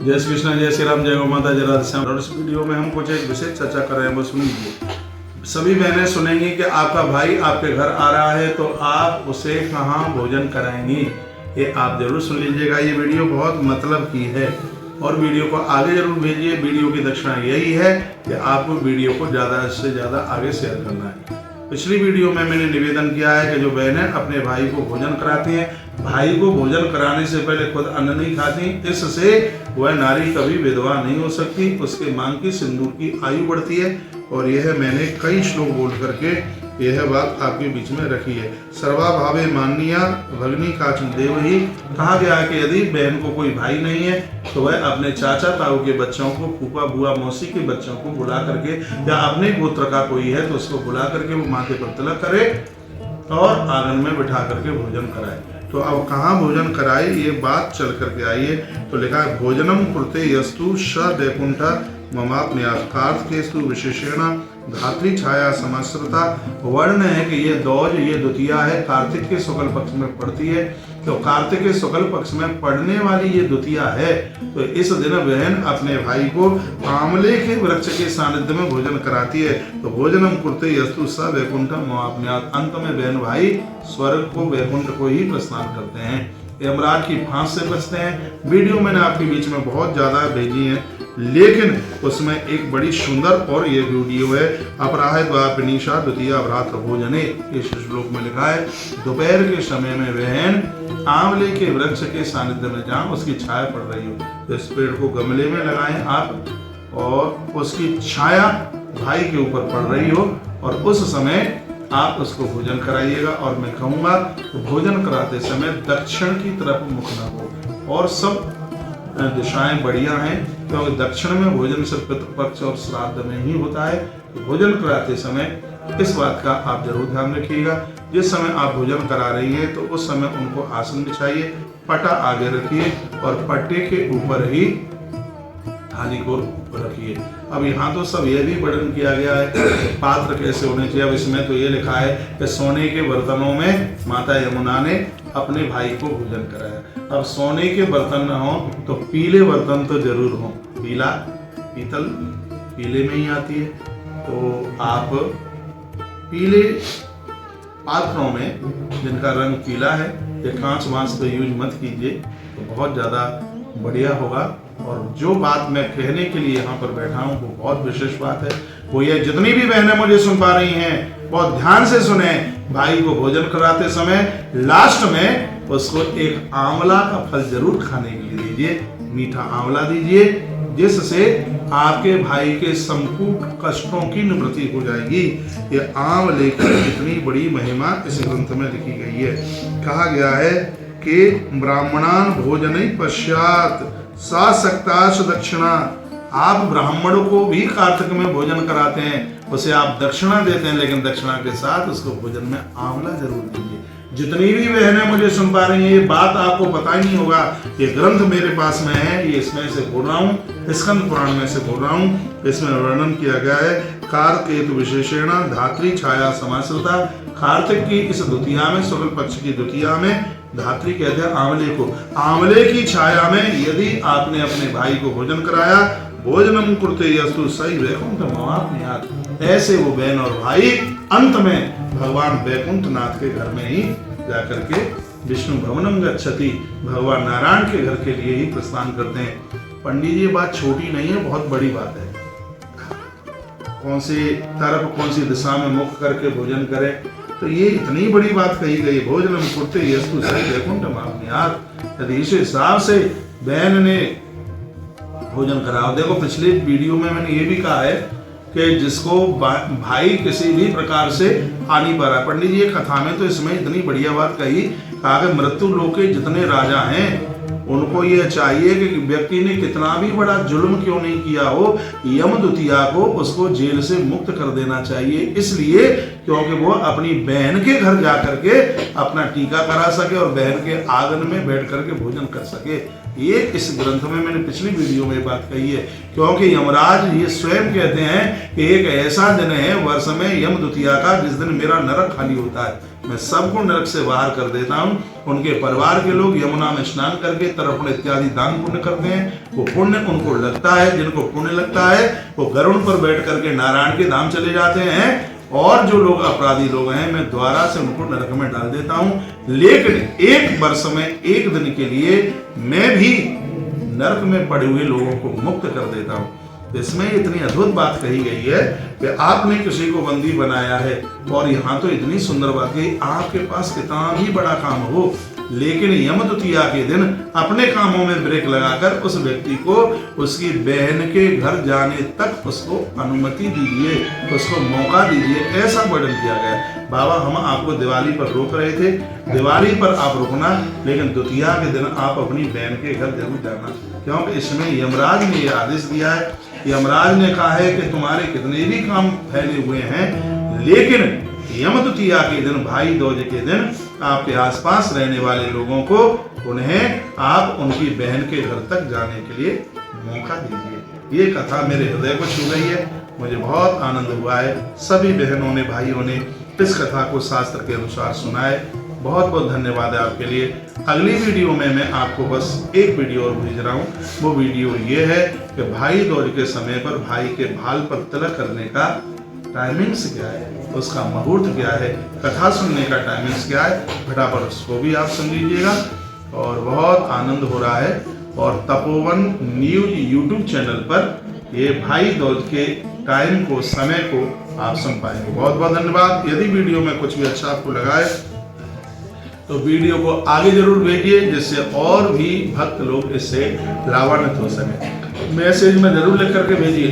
जय श्री कृष्ण, जय श्री राम, जय गौ माता, जय राधे श्याम। और इस वीडियो में हम कुछ एक विशेष चर्चा कर रहे हैं, वो सुनिए। सभी बहनें सुनेंगी कि आपका भाई आपके घर आ रहा है तो आप उसे कहाँ भोजन कराएंगी, ये आप जरूर सुन लीजिएगा। ये वीडियो बहुत मतलब की है और वीडियो को आगे जरूर भेजिए। वीडियो की दक्षिणा यही है कि आपको वीडियो को ज़्यादा से ज़्यादा आगे शेयर करना है। पिछली वीडियो में मैंने निवेदन किया है कि जो बहनें अपने भाई को भोजन कराती हैं, भाई को भोजन कराने से पहले खुद अन्न नहीं खाती, इससे वह नारी कभी विधवा नहीं हो सकती, उसके मांग की सिंदूर की आयु बढ़ती है। और यह मैंने कई श्लोक बोल करके यह बात आपके बीच में रखी है। सर्वा भावे माननीया भगनी काचन देव ही कहा गया है कि यदि बहन को कोई भाई नहीं है तो वह अपने चाचा ताऊ के बच्चों को, फूफा बुआ मौसी के बच्चों को बुला करके, या अपने गोत्र का कोई है तो उसको बुला करके वो माथे पर तिलक करे और आंगन में बिठा करके भोजन कराए। तो अब कहाँ भोजन कराए ये बात चल करके आइए। तो लिखा है भोजनम कुरुते यस्तु स वैकुंठ ममाप्नुयात् कार्तिकेस्तु विशेषेण धात्री छाया समस्रता। वर्ण है कि ये दौज, ये द्वितीया है, कार्तिक के शुक्ल पक्ष में पड़ती है। तो कार्तिक के शुक्ल पक्ष में पड़ने वाली ये द्वितीया है। तो इस दिन बहन अपने भाई को आंवले के वृक्ष के सानिध्य में भोजन कराती है। तो भोजनम कुरुते यस्तु स वैकुंठम ममाप्नुयात्। अंत में बहन भाई स्वर्ग को, वैकुंठ को ही प्रस्थान करते हैं, यमराज की फांस से बचते हैं। वीडियो मैंने आपके बीच में बहुत ज़्यादा भेजी है, लेकिन उसमें एक बड़ी सुंदर और ये वीडियो है। अपराह द्वापनिशा द्वितीया भ्रातृ भोजने, इस श्लोक में लिखा है दोपहर के समय में बहन आंवले के वृक्ष के सानिध्य में जहाँ उसकी छाया पड़ रही हो, तो इस पेड़ को गमले में लगाएं आप और उसकी छाया भाई के ऊपर पड़ रही हो और उस समय आप उसको भोजन कराइएगा। और मैं कहूँगा तो भोजन कराते समय दक्षिण की तरफ मुख न हो। और सब दिशाएं बढ़िया हैं क्योंकि दक्षिण में भोजन सिर्फ पितृपक्ष और श्राद्ध में ही होता है। तो भोजन कराते समय इस बात का आप जरूर ध्यान रखिएगा। जिस समय आप भोजन करा रही है तो उस समय उनको आसन बिछाइए, पटा आगे रखिए और पट्टे के ऊपर ही थाली को रखिए। अब यहाँ तो सब यह भी वर्णन किया गया है पात्र कैसे होने चाहिए। अब इसमें तो ये लिखा है कि सोने के बर्तनों में माता यमुना ने अपने भाई को भोजन कराया। अब सोने के बर्तन न हो तो पीले बर्तन तो जरूर हो। पीला, पीतल पीले में ही आती है, तो आप पीले पात्रों में जिनका रंग पीला है, ये कांच वांच तो यूज मत कीजिए, तो बहुत ज़्यादा बढ़िया होगा। और जो बात मैं कहने के लिए यहाँ पर बैठा हूँ वो बहुत विशेष बात है। वो ये जितनी भी बहनें मुझे सुन पा रही हैं बहुत ध्यान से सुने। भाई को भोजन कराते समय लास्ट में उसको एक आंवला का फल जरूर खाने के लिए दीजिए, मीठा आंवला दीजिए, जिससे आपके भाई के संपूर्ण कष्टों की निवृत्ति हो जाएगी। ये आंवले की इतनी बड़ी महिमा इस ग्रंथ में लिखी गई है। कहा गया है कि ब्राह्मणान भोजन पश्चात सा सक्ताश दक्षिणा। आप ब्राह्मण को भी कार्तिक में भोजन कराते हैं, उसे आप दक्षिणा देते हैं, लेकिन दक्षिणा के साथ उसको भोजन में आंवला जरूर दीजिए। जितनी भी बहनें मुझे सुन पा रही हैं ये बात आपको पता ही नहीं होगा। ये ग्रंथ मेरे पास में है, ये इसमें से बोल रहा हूँ, स्कंद पुराण में से बोल रहा हूँ। इसमें वर्णन किया गया है कार्तिकेतु विशेषेण धात्री छाया समाश्रिता। कार्तिक की इस द्वितीया में, शुक्ल पक्ष की द्वितीया में, धात्री कहते हैं आंवले को। आंवले की छाया में यदि आपने अपने भाई को भोजन कराया, भोजनम कुरुते यस्तु सही वैकुंठ ममाप्नुयात्, ऐसे वो बहन और भाई अंत में भगवान वैकुंठ नाथ के घर में ही जाकर के विष्णु भवनम गच्छति, भगवान नारायण के घर के लिए ही प्रस्थान करते हैं। पंडित जी, ये बात छोटी नहीं है, बहुत बड़ी बात है। कौन सी तरफ, कौन सी दिशा में मुख करके भोजन करें, तो ये इतनी बड़ी बात कही गई। भोजनम कुरुते यस्तु सही वैकुंठ ममाप्नुयात्। यदि इस हिसाब से बहन ने भोजन कराओ। देखो पिछले वीडियो में मैंने ये भी कहा है कि जिसको भाई किसी भी प्रकार से आ नहीं पा रहा, पंडित जी ये कथा में तो इसमें इतनी बढ़िया बात कही, कहा कि मृत्यु लोक के जितने राजा हैं उनको ये चाहिए कि व्यक्ति ने कितना भी बड़ा जुल्म क्यों नहीं किया हो, यम द्वितीया को उसको जेल से मुक्त कर देना चाहिए। इसलिए क्योंकि वो अपनी बहन के घर जा करके अपना टीका करा सके और बहन के आंगन में बैठ करके भोजन कर सके। ये इस ग्रंथ में मैंने पिछली वीडियो में बात कही है, क्योंकि यमराज ये स्वयं कहते हैं कि एक ऐसा दिन है वर्ष में यम द्वितीया का जिस दिन मेरा नरक खाली होता है, मैं सबको नरक से बाहर कर देता हूँ। उनके परिवार के लोग यमुना में स्नान करके तर्पण इत्यादि दान पुण्य करते हैं, वो पुण्य उनको लगता है, जिनको पुण्य लगता है वो गरुड़ पर बैठ करके नारायण के धाम चले जाते हैं, और जो लोग अपराधी लोग हैं मैं द्वारा से उनको नरक में डाल देता हूँ। लेकिन एक वर्ष में एक दिन के लिए मैं भी नरक में पड़े हुए लोगों को मुक्त कर देता हूँ। तो इसमें इतनी अद्भुत बात कही गई है कि आपने किसी को बंदी बनाया है, और यहाँ तो इतनी सुंदर बात कही, आपके पास कितना भी बड़ा काम हो, लेकिन यम द्वितीया के दिन अपने कामों में ब्रेक लगाकर उस व्यक्ति को उसकी बहन के घर जाने तक उसको अनुमति दीजिए, उसको मौका दीजिए, ऐसा वर्णन किया गया। बाबा हम आपको दिवाली पर रोक रहे थे, दिवाली पर आप रुकना, लेकिन द्वितीया के दिन आप अपनी बहन के घर जरूर जाना, क्योंकि इसमें यमराज ने यह आदेश दिया है। यमराज ने कहा है कि तुम्हारे कितने भी काम फैले हुए हैं, लेकिन यम द्वितीया के दिन, भाई दूज के दिन, आपके आसपास रहने वाले लोगों को उन्हें आप उनकी बहन के घर तक जाने के लिए मौका दीजिए। ये कथा मेरे हृदय को छू गई है, मुझे बहुत आनंद हुआ है। सभी बहनों ने, भाइयों ने इस कथा को शास्त्र के अनुसार सुना है। बहुत बहुत धन्यवाद है आपके लिए। अगली वीडियो में मैं आपको बस एक वीडियो और भेज रहा हूँ। वो वीडियो ये है कि भाई दूज के समय पर भाई के भाल पर तिलक करने का टाइमिंग्स क्या है, उसका मुहूर्त क्या है, कथा सुनने का टाइमिंग्स क्या है, फटाफट उसको भी आप सुन लीजिएगा। और बहुत आनंद हो रहा है। और तपोवन न्यूज यूट्यूब चैनल पर ये भाई दूज के टाइम को, समय को आप सुन पाएंगे। बहुत बहुत धन्यवाद। यदि वीडियो में कुछ भी अच्छा आपको लगा है तो वीडियो को आगे जरूर भेजिए, जिससे और भी भक्त लोग इससे लाभान्वित हो सके। मैसेज में जरूर लिख करके भेजिए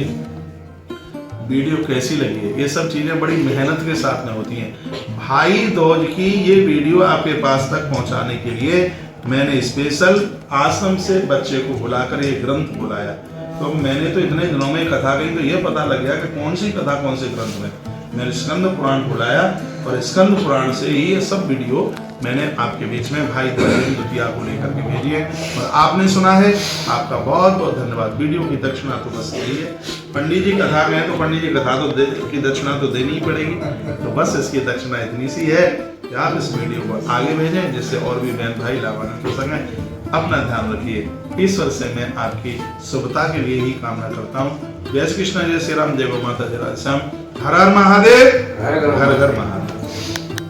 वीडियो कैसी लगी है। ये सब चीजें बड़ी मेहनत के साथ में होती हैं। भाई दूज की ये वीडियो आपके पास तक पहुंचाने के लिए मैंने स्पेशल आश्रम से बच्चे को बुलाकर ये ग्रंथ बुलाया। तो मैंने तो इतने दिनों में कथा कही, तो ये पता लग गया कि कौन सी कथा कौन से ग्रंथ में। मैंने स्कंद पुराण बुलाया, और स्कंद पुराण से ही ये सब वीडियो मैंने आपके बीच में भाई द्वितीया को लेकर के भेजी है, और आपने सुना है। आपका बहुत बहुत धन्यवाद। वीडियो की दक्षिणा तो बस यही है, पंडित जी कथा कहें तो पंडित जी कथा तो की दक्षिणा तो देनी ही पड़ेगी। तो बस इसकी दक्षिणा इतनी सी है कि आप इस वीडियो को आगे भेजें, जिससे और भी बहन भाई लाभान्वित हो सकें। अपना ध्यान रखिए। ईश्वर से मैं आपकी शुभता के लिए ही कामना करता हूँ। जय श्री कृष्ण, जय श्री राम, जय गौ माता, जय राधे श्याम। हर हर महादेव, हर हर महादेव।